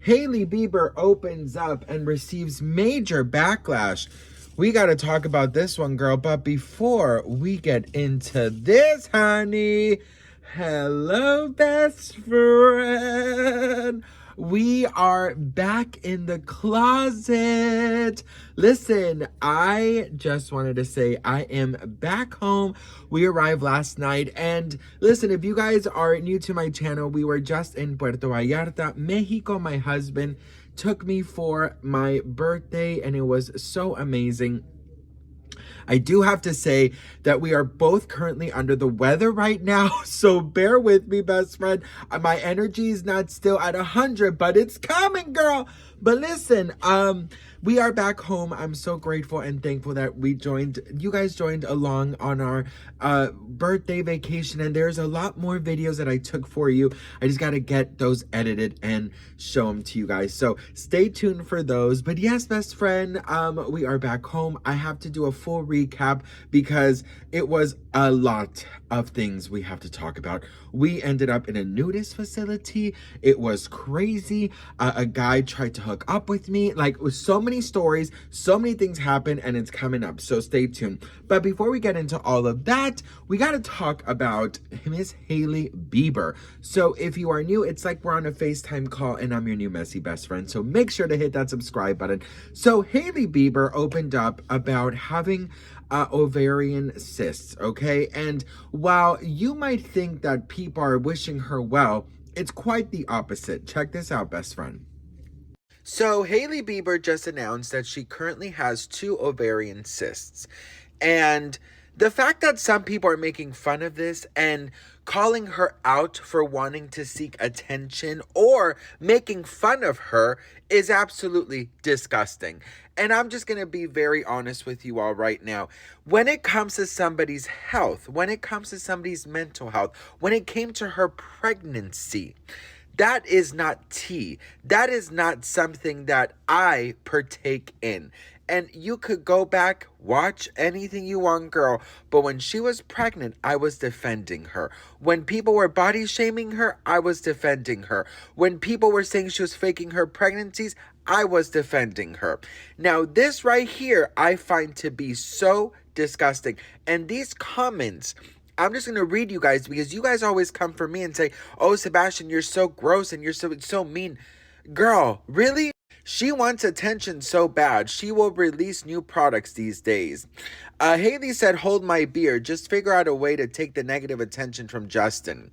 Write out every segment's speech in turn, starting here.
Hailey Bieber opens up and receives major backlash. We got to talk about this one, girl. But before we get into this, honey, hello, best friend. We are back in the closet. Listen, I just wanted to say I am back home. We arrived last night. And listen, if you guys are new to my channel, we were just in Puerto Vallarta, Mexico. My husband took me for my birthday and it was so amazing. I do have to say that we are both currently under the weather right now, so bear with me, best friend. My energy is not still at 100, but it's coming, girl. But listen, we are back home. I'm so grateful and thankful that you guys joined along on our birthday vacation, and there's a lot more videos that I took for you. I just got to get those edited and show them to you guys, so stay tuned for those. But yes, best friend, we are back home. I have to do a full recap because it was a lot of things we have to talk about. We ended up in a nudist facility. It was crazy. A guy tried to hook up with me. Like, with so many stories, so many things happen, and it's coming up, so stay tuned. But before we get into all of that, we got to talk about Miss Hailey Bieber. So if you are new, it's like we're on a FaceTime call and I'm your new messy best friend, so make sure to hit that subscribe button. So Hailey Bieber opened up about having ovarian cysts, okay? And while you might think that people are wishing her well, it's quite the opposite. Check this out, best friend. So Hailey Bieber just announced that she currently has 2 ovarian cysts. And the fact that some people are making fun of this and calling her out for wanting to seek attention or making fun of her is absolutely disgusting. And I'm just going to be very honest with you all right now. When it comes to somebody's health, when it comes to somebody's mental health, when it came to her pregnancy, that is not tea. That is not something that I partake in. And you could go back, watch anything you want, girl. But when she was pregnant, I was defending her. When people were body shaming her, I was defending her. When people were saying she was faking her pregnancies, I was defending her. Now, this right here, I find to be so disgusting. And these comments, I'm just going to read you guys because you guys always come for me and say, oh, Sebastian, you're so gross and you're so mean. Girl, really? She wants attention so bad. She will release new products these days. Hailey said, hold my beer. Just figure out a way to take the negative attention from Justin.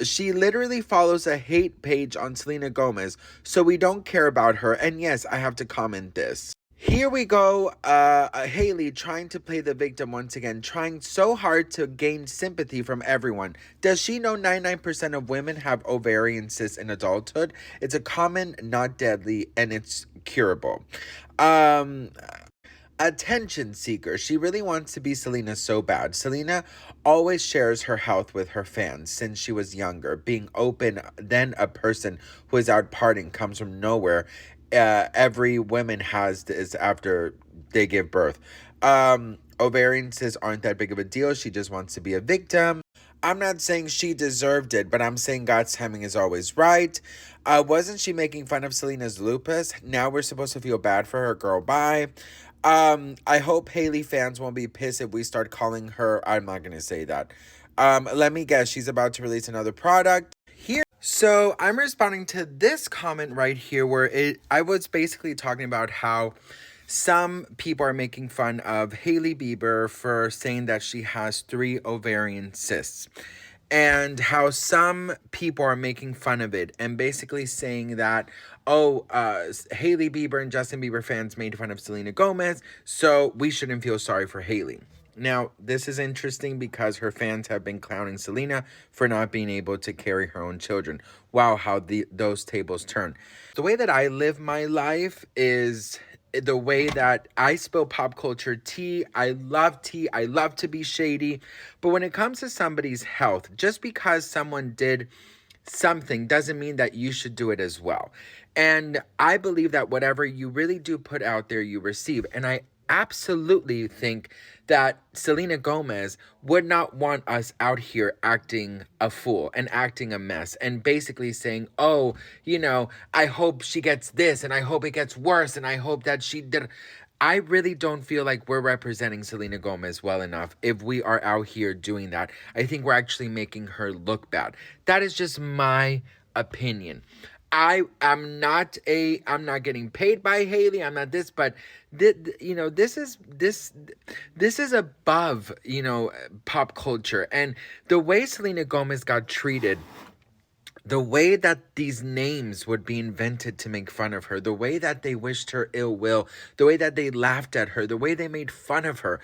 She literally follows a hate page on Selena Gomez, so we don't care about her. And yes, I have to comment this. Here we go, Hailey trying to play the victim once again, trying so hard to gain sympathy from everyone. Does she know 99% of women have ovarian cysts in adulthood? It's a common, not deadly, and it's curable. Attention seeker. She really wants to be Selena so bad. Selena always shares her health with her fans since she was younger. Being open, then a person who is out partying comes from nowhere. Every woman has this after they give birth. Ovarian cysts aren't that big of a deal. She just wants to be a victim. I'm not saying she deserved it, but I'm saying God's timing is always right. Wasn't she making fun of Selena's lupus? Now we're supposed to feel bad for her. Girl, bye. I hope Hailey fans won't be pissed if we start calling her. I'm not going to say that. Let me guess. She's about to release another product. So I'm responding to this comment right here where I was basically talking about how some people are making fun of Hailey Bieber for saying that she has 3 ovarian cysts. And how some people are making fun of it and basically saying that, oh, Hailey Bieber and Justin Bieber fans made fun of Selena Gomez, so we shouldn't feel sorry for Hailey. Now, this is interesting because her fans have been clowning Selena for not being able to carry her own children. Wow, how those tables turn. The way that I live my life is the way that I spill pop culture tea. I love tea. I love to be shady. But when it comes to somebody's health, just because someone did something doesn't mean that you should do it as well. And I believe that whatever you really do put out there, you receive. And I absolutely think that Selena Gomez would not want us out here acting a fool and acting a mess and basically saying, oh, I hope she gets this and I hope it gets worse and I hope that she did. I really don't feel like we're representing Selena Gomez well enough if we are out here doing that. I think we're actually making her look bad. That is just my opinion. I'm not getting paid by Hailey. I'm not this, but this is above, pop culture. And the way Selena Gomez got treated, the way that these names would be invented to make fun of her, the way that they wished her ill will, the way that they laughed at her, the way they made fun of her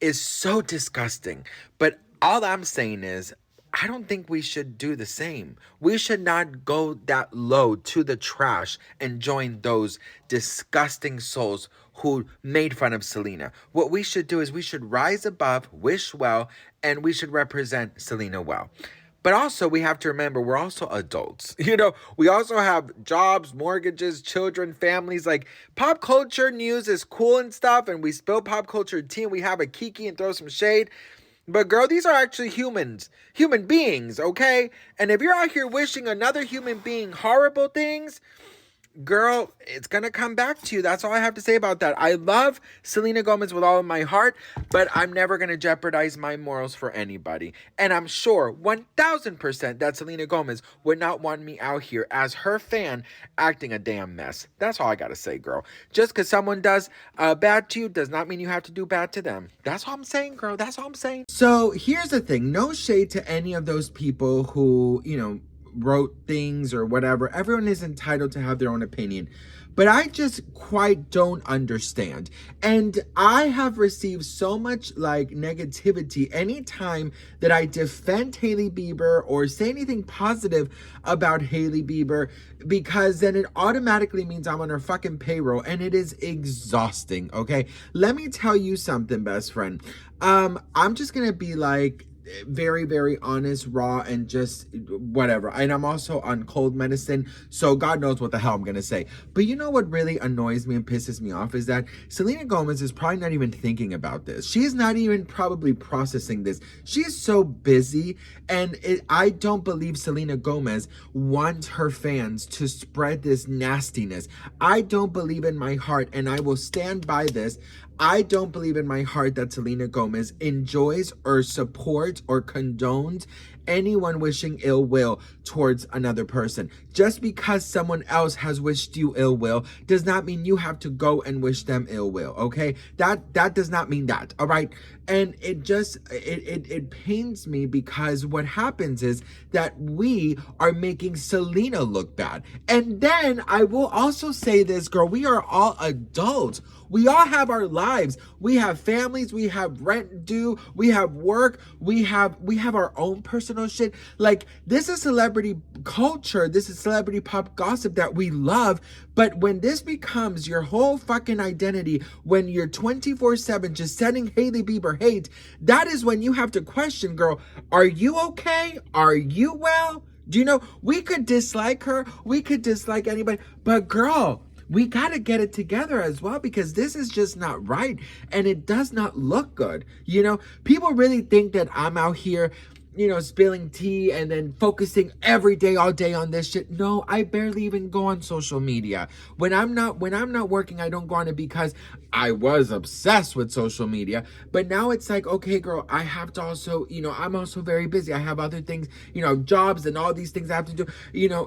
is so disgusting. But all I'm saying is, I don't think we should do the same. We should not go that low to the trash and join those disgusting souls who made fun of Selena. What we should do is we should rise above, wish well, and we should represent Selena well. But also, we have to remember, we're also adults. We also have jobs, mortgages, children, families. Like, pop culture news is cool and stuff, and we spill pop culture tea, and we have a kiki and throw some shade. But girl, these are actually human beings, okay? And if you're out here wishing another human being horrible things, girl, it's gonna come back to you. That's all I have to say about that. I love Selena Gomez with all of my heart, but I'm never gonna jeopardize my morals for anybody. And I'm sure 1000% that Selena Gomez would not want me out here as her fan acting a damn mess. That's all I gotta say, girl. Just because someone does bad to you does not mean you have to do bad to them. That's all I'm saying, girl. That's all I'm saying. So here's the thing. No shade to any of those people who, wrote things or whatever. Everyone is entitled to have their own opinion. But I just quite don't understand. And I have received so much negativity anytime that I defend Hailey Bieber or say anything positive about Hailey Bieber, because then it automatically means I'm on her fucking payroll, and it is exhausting, okay? Let me tell you something, best friend. I'm just gonna be very, very honest, raw, and just whatever. And I'm also on cold medicine, so God knows what the hell I'm gonna say. But you know what really annoys me and pisses me off is that Selena Gomez is probably not even thinking about this. She's not even probably processing this. She's so busy, and I don't believe Selena Gomez wants her fans to spread this nastiness. I don't believe in my heart, and I will stand by this. I don't believe in my heart that Selena Gomez enjoys or supports or condones anyone wishing ill will towards another person. Just because someone else has wished you ill will does not mean you have to go and wish them ill will, okay? That does not mean that, all right? And it just, it pains me, because what happens is that we are making Selena look bad. And then I will also say this, girl, we are all adults. We all have our lives. We have families, we have rent due, we have work, we have our own personal shit. This is celebrity culture, this is celebrity pop gossip that we love. But when this becomes your whole fucking identity, when you're 24/7 just sending Hailey Bieber hate, that is when you have to question, girl, are you okay? Are you well? Do you know, we could dislike her, we could dislike anybody, but girl, we got to get it together as well, because this is just not right, and it does not look good. People really think that I'm out here, spilling tea and then focusing every day, all day on this shit. No, I barely even go on social media. When I'm not working, I don't go on it, because I was obsessed with social media. But now it's like, okay, girl, I have to also, I'm also very busy. I have other things, jobs and all these things I have to do,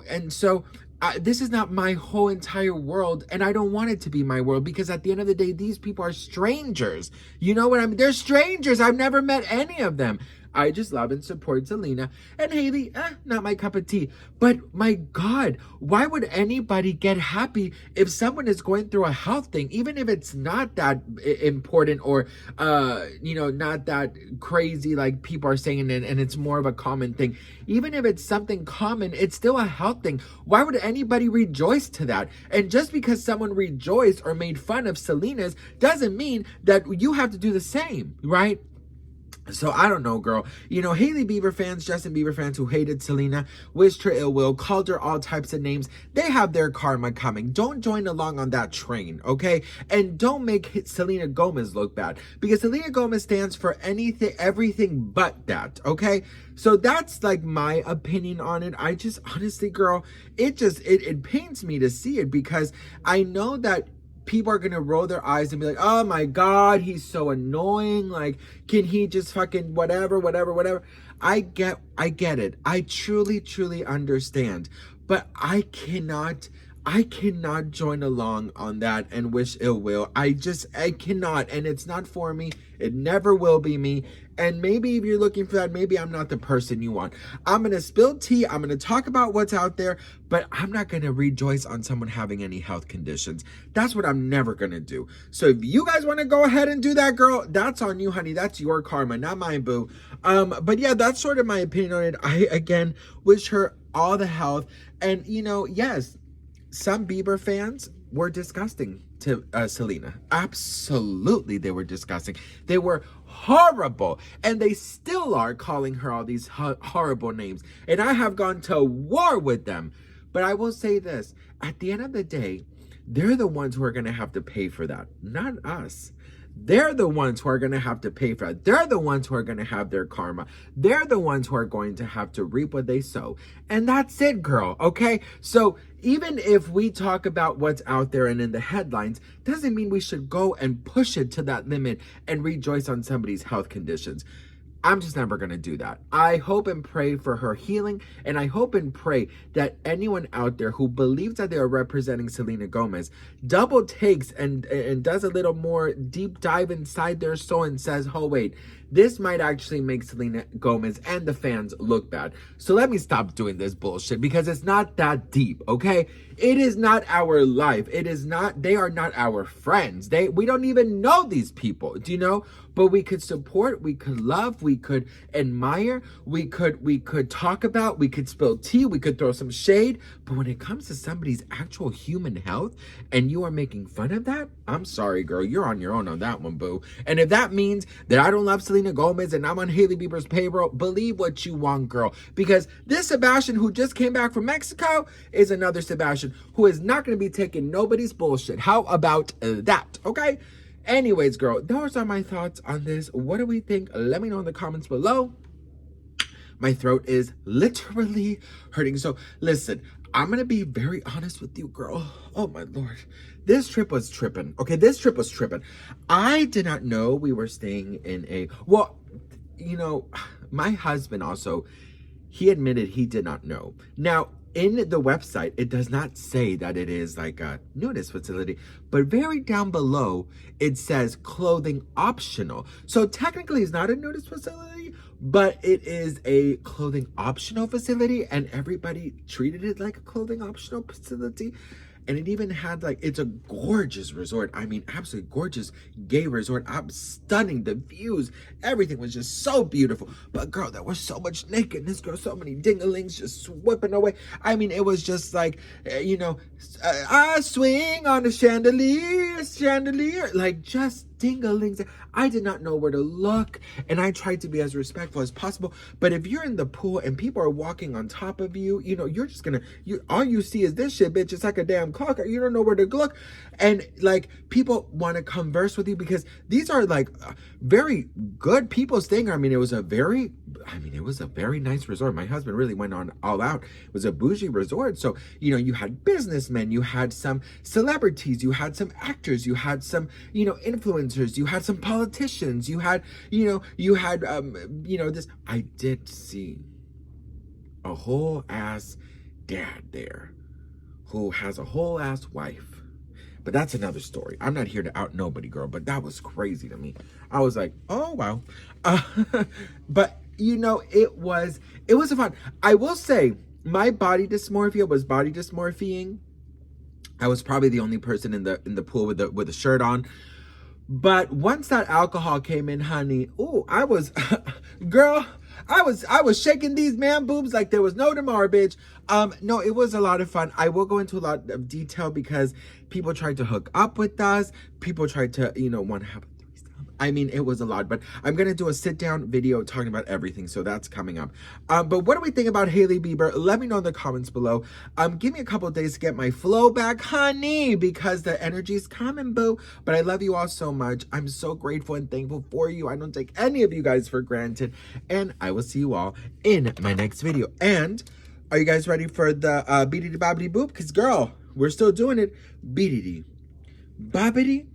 and so this is not my whole entire world, and I don't want it to be my world, because at the end of the day, these people are strangers. You know what I mean? They're strangers. I've never met any of them. I just love and support Selena. And Hailey, not my cup of tea. But my God, why would anybody get happy if someone is going through a health thing, even if it's not that important or, not that crazy like people are saying, and it's more of a common thing. Even if it's something common, it's still a health thing. Why would anybody rejoice to that? And just because someone rejoiced or made fun of Selena's doesn't mean that you have to do the same, right? So I don't know, girl. You know, Hailey Bieber fans, Justin Bieber fans who hated Selena, wished her ill will, called her all types of names. They have their karma coming. Don't join along on that train, okay? And don't make Selena Gomez look bad, because Selena Gomez stands for anything, everything but that, okay? So that's like my opinion on it. I just, honestly, girl, it pains me to see it, because I know that people are gonna roll their eyes and be like, oh my God, he's so annoying. Like, can he just fucking whatever. I get it. I truly understand. But I cannot join along on that and wish ill will. I cannot, and it's not for me. It never will be me. And maybe if you're looking for that, maybe I'm not the person you want. I'm going to spill tea. I'm going to talk about what's out there, but I'm not going to rejoice on someone having any health conditions. That's what I'm never going to do. So if you guys want to go ahead and do that, girl, that's on you, honey. That's your karma, not mine, boo. But yeah, that's sort of my opinion on it. I, again, wish her all the health. And, you know, yes, some Bieber fans were disgusting to Selena. Absolutely, they were disgusting. They were horrible, and they still are calling her all these horrible names. And I have gone to war with them. But I will say this, at the end of the day, they're the ones who are going to have to pay for that, not us. They're the ones who are going to have to pay for it. They're the ones who are going to have their karma. They're the ones who are going to have to reap what they sow. And that's it, girl, okay? So even if we talk about what's out there and in the headlines, doesn't mean we should go and push it to that limit and rejoice on somebody's health conditions. I'm just never going to do that. I hope and pray for her healing, and I hope and pray that anyone out there who believes that they are representing Selena Gomez double takes and does a little more deep dive inside their soul and says, oh wait, this might actually make Selena Gomez and the fans look bad. So let me stop doing this bullshit, because it's not that deep, okay? It is not our life. It is not, they are not our friends. We don't even know these people, do you know? But we could support, we could love, we could admire, we could talk about, we could spill tea, we could throw some shade. But when it comes to somebody's actual human health and you are making fun of that, I'm sorry, girl, you're on your own on that one, boo. And if that means that I don't love Selena Gomez and I'm on Hailey Bieber's payroll, believe what you want, girl. Because this Sebastian who just came back from Mexico is another Sebastian who is not going to be taking nobody's bullshit. How about that, okay? Anyways, girl, those are my thoughts on this. What do we think? Let me know in the comments below. My throat is literally hurting. So listen, I'm going to be very honest with you, girl. Oh my Lord. This trip was tripping. Okay, this trip was tripping. I did not know we were staying in well, you know, my husband also, he admitted he did not know. Now, in the website, it does not say that it is like a nudist facility, but very down below, it says clothing optional. So technically it's not a nudist facility, but it is a clothing optional facility, and everybody treated it like a clothing optional facility. And it even had like, it's a gorgeous resort. I mean, absolutely gorgeous gay resort. Stunning. The views, everything was just so beautiful. But girl, there was so much nakedness, girl. So many dinglings just whipping away. I mean, it was just like, you know, I swing on a chandelier. Like just dinglings. I did not know where to look, and I tried to be as respectful as possible. But if you're in the pool and people are walking on top of you, you know, you're just gonna, all you see is this shit, bitch. It's like a damn clock. You don't know where to look. And like, people want to converse with you because these are like very good people staying here. I mean, it was a very nice resort. My husband really went on all out. It was a bougie resort. So, you know, you had businessmen, you had some celebrities, you had some actors, you had some, you know, influencers, you had some politicians, you had this. I did see a whole ass dad there who has a whole ass wife. But that's another story. I'm not here to out nobody, girl, but that was crazy to me. I was like, oh, wow. But, you know, it was a fun. I will say, my body dysmorphia was body dysmorphying. I was probably the only person in the pool with a shirt on. But once that alcohol came in, honey, ooh, I was, girl, I was shaking these man boobs like there was no tomorrow, bitch. No, it was a lot of fun. I will go into a lot of detail because people tried to hook up with us. People tried to, you know, want to have a threesome. I mean, it was a lot, but I'm gonna do a sit-down video talking about everything, so that's coming up. But what do we think about Hailey Bieber? Let me know in the comments below. Give me a couple of days to get my flow back, honey, because the energy's coming, boo. But I love you all so much. I'm so grateful and thankful for you. I don't take any of you guys for granted, and I will see you all in my next video. And are you guys ready for the beedity bobbity boop? Because girl, we're still doing it. Beedity bobbity